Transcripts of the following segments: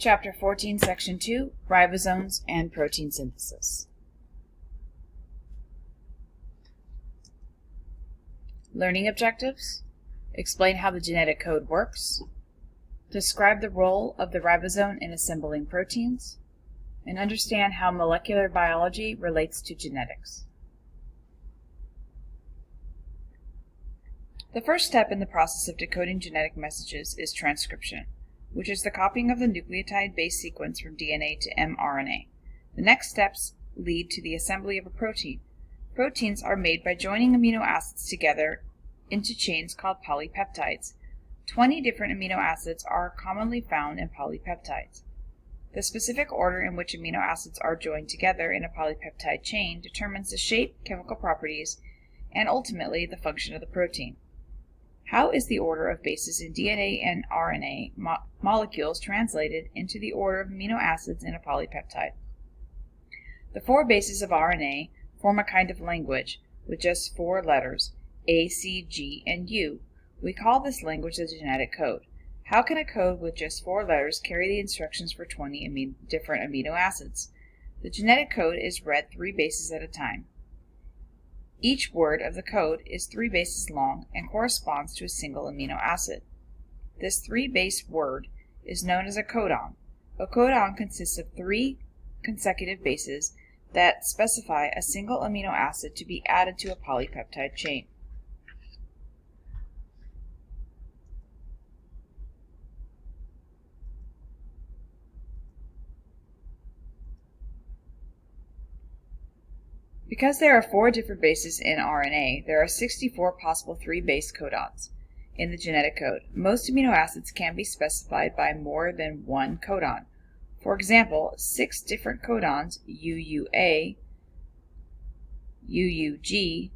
Chapter 14, Section 2, Ribosomes and Protein Synthesis. Learning objectives: explain how the genetic code works, describe the role of the ribosome in assembling proteins, and understand how molecular biology relates to genetics. The first step in the process of decoding genetic messages is transcription, which is the copying of the nucleotide base sequence from DNA to mRNA. The next steps lead to the assembly of a protein. Proteins are made by joining amino acids together into chains called polypeptides. 20 different amino acids are commonly found in polypeptides. The specific order in which amino acids are joined together in a polypeptide chain determines the shape, chemical properties, and ultimately the function of the protein. How is the order of bases in DNA and RNA molecules translated into the order of amino acids in a polypeptide? The 4 bases of RNA form a kind of language with just 4 letters, A, C, G, and U. We call this language the genetic code. How can a code with just 4 letters carry the instructions for 20 different amino acids? The genetic code is read 3 bases at a time. Each word of the code is 3 bases long and corresponds to a single amino acid. This 3-base word is known as a codon. A codon consists of 3 consecutive bases that specify a single amino acid to be added to a polypeptide chain. Because there are 4 different bases in RNA, there are 64 possible 3-base codons in the genetic code. Most amino acids can be specified by more than one codon. For example, 6 different codons, UUA, UUG,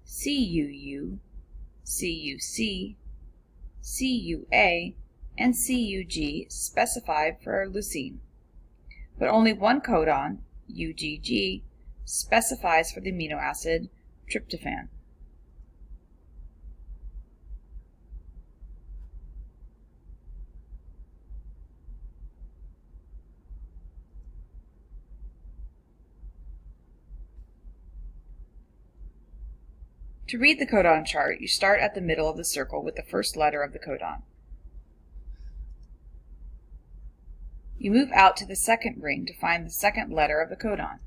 CUU, CUC, CUA, and CUG specify for leucine. But only one codon, UGG, specifies for the amino acid tryptophan. To read the codon chart, you start at the middle of the circle with the first letter of the codon. You move out to the second ring to find the second letter of the codon.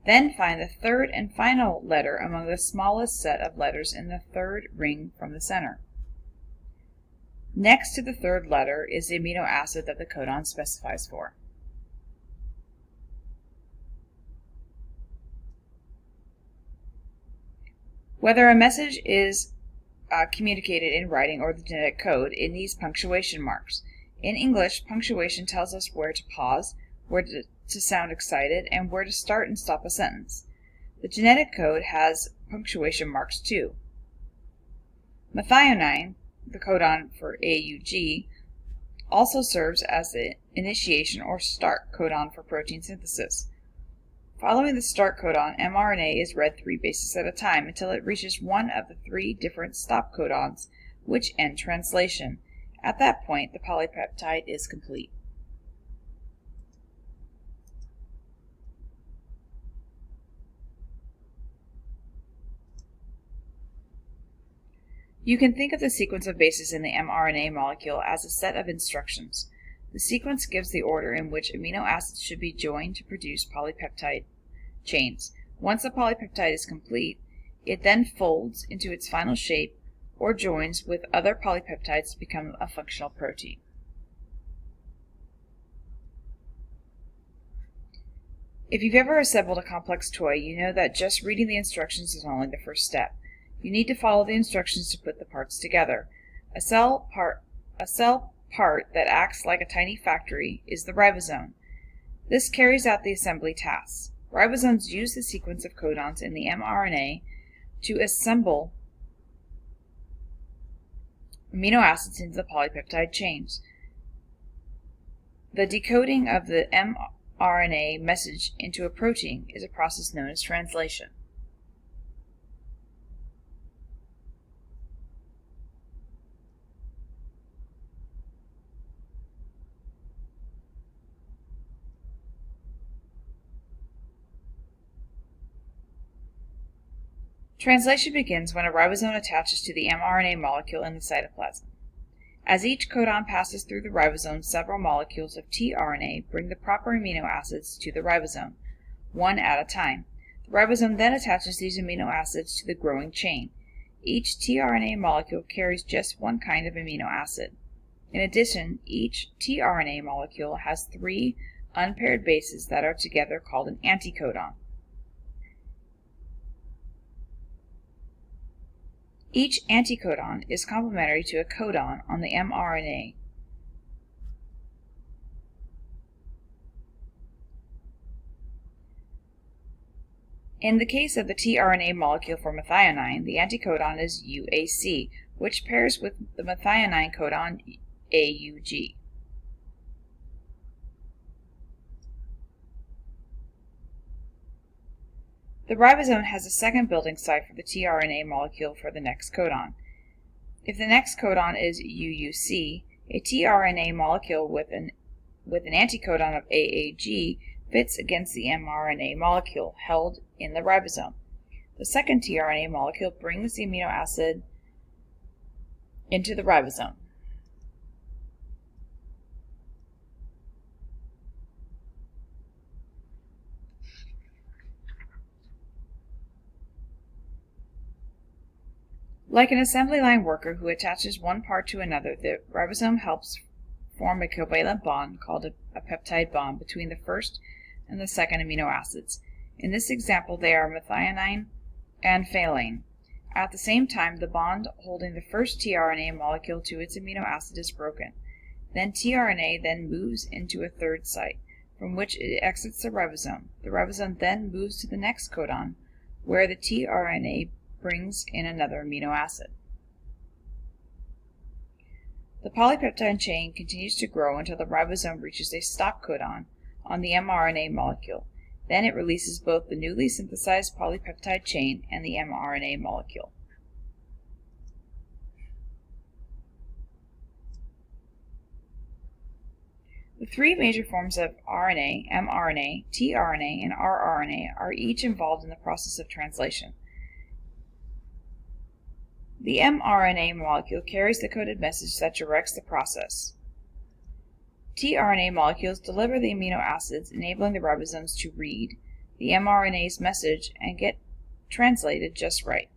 Then find the third and final letter among the smallest set of letters in the third ring from the center. Next to the third letter is the amino acid that the codon specifies for. Whether a message is communicated in writing or the genetic code, it needs punctuation marks. In English, punctuation tells us where to pause, where to sound excited, and where to start and stop a sentence. The genetic code has punctuation marks too. Methionine, the codon for AUG, also serves as the initiation or start codon for protein synthesis. Following the start codon, mRNA is read 3 bases at a time until it reaches one of the 3 different stop codons, which end translation. At that point, the polypeptide is complete. You can think of the sequence of bases in the mRNA molecule as a set of instructions. The sequence gives the order in which amino acids should be joined to produce polypeptide chains. Once the polypeptide is complete, it then folds into its final shape or joins with other polypeptides to become a functional protein. If you've ever assembled a complex toy, you know that just reading the instructions is only the first step. You need to follow the instructions to put the parts together. A cell part that acts like a tiny factory is the ribosome. This carries out the assembly tasks. Ribosomes use the sequence of codons in the mRNA to assemble amino acids into the polypeptide chains. The decoding of the mRNA message into a protein is a process known as translation. Translation begins when a ribosome attaches to the mRNA molecule in the cytoplasm. As each codon passes through the ribosome, several molecules of tRNA bring the proper amino acids to the ribosome, one at a time. The ribosome then attaches these amino acids to the growing chain. Each tRNA molecule carries just one kind of amino acid. In addition, each tRNA molecule has 3 unpaired bases that are together called an anticodon. Each anticodon is complementary to a codon on the mRNA. In the case of the tRNA molecule for methionine, the anticodon is UAC, which pairs with the methionine codon AUG. The ribosome has a second building site for the tRNA molecule for the next codon. If the next codon is UUC, a tRNA molecule with an anticodon of AAG fits against the mRNA molecule held in the ribosome. The second tRNA molecule brings the amino acid into the ribosome. Like an assembly line worker who attaches one part to another, the ribosome helps form a covalent bond called a peptide bond between the first and the second amino acids. In this example, they are methionine and valine. At the same time, the bond holding the first tRNA molecule to its amino acid is broken. Then tRNA then moves into a third site, from which it exits the ribosome. The ribosome then moves to the next codon, where the tRNA brings in another amino acid. The polypeptide chain continues to grow until the ribosome reaches a stop codon on the mRNA molecule. Then it releases both the newly synthesized polypeptide chain and the mRNA molecule. The 3 major forms of RNA, mRNA, tRNA, and rRNA are each involved in the process of translation. The mRNA molecule carries the coded message that directs the process. tRNA molecules deliver the amino acids, enabling the ribosomes to read the mRNA's message and get translated just right.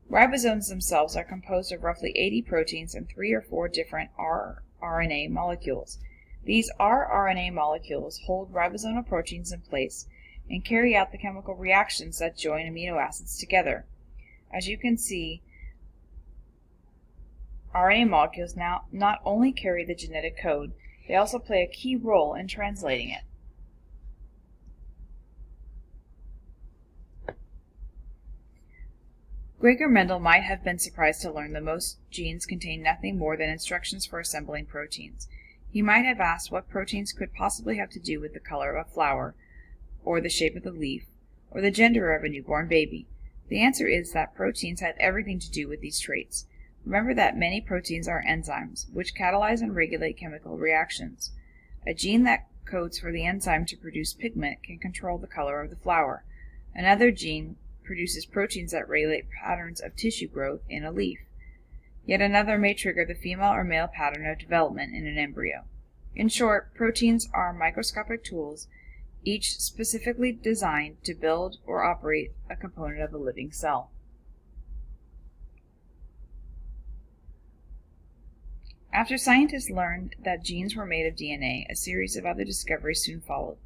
Ribosomes themselves are composed of roughly 80 proteins and 3 or 4 different rRNA molecules. These rRNA molecules hold ribosomal proteins in place and carry out the chemical reactions that join amino acids together. As you can see, RNA molecules now not only carry the genetic code, they also play a key role in translating it. Gregor Mendel might have been surprised to learn that most genes contain nothing more than instructions for assembling proteins. He might have asked what proteins could possibly have to do with the color of a flower, or the shape of the leaf, or the gender of a newborn baby. The answer is that proteins have everything to do with these traits. Remember that many proteins are enzymes, which catalyze and regulate chemical reactions. A gene that codes for the enzyme to produce pigment can control the color of the flower. Another gene produces proteins that regulate patterns of tissue growth in a leaf. Yet another may trigger the female or male pattern of development in an embryo. In short, proteins are microscopic tools, each specifically designed to build or operate a component of a living cell. After scientists learned that genes were made of DNA, a series of other discoveries soon followed.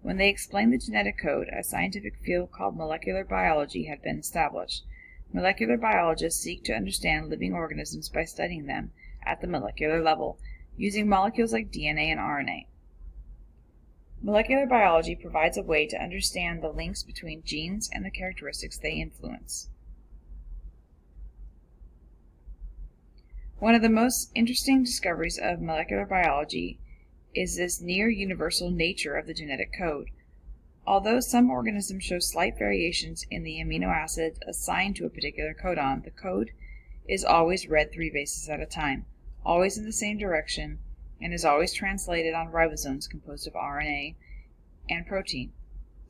When they explained the genetic code, a scientific field called molecular biology had been established. Molecular biologists seek to understand living organisms by studying them at the molecular level, using molecules like DNA and RNA. Molecular biology provides a way to understand the links between genes and the characteristics they influence. One of the most interesting discoveries of molecular biology is this near-universal nature of the genetic code. Although some organisms show slight variations in the amino acid assigned to a particular codon, the code is always read 3 bases at a time, always in the same direction, and is always translated on ribosomes composed of RNA and protein.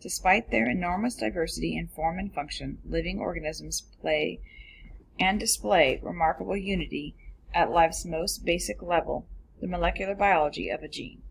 Despite their enormous diversity in form and function, living organisms play and display remarkable unity at life's most basic level, the molecular biology of a gene.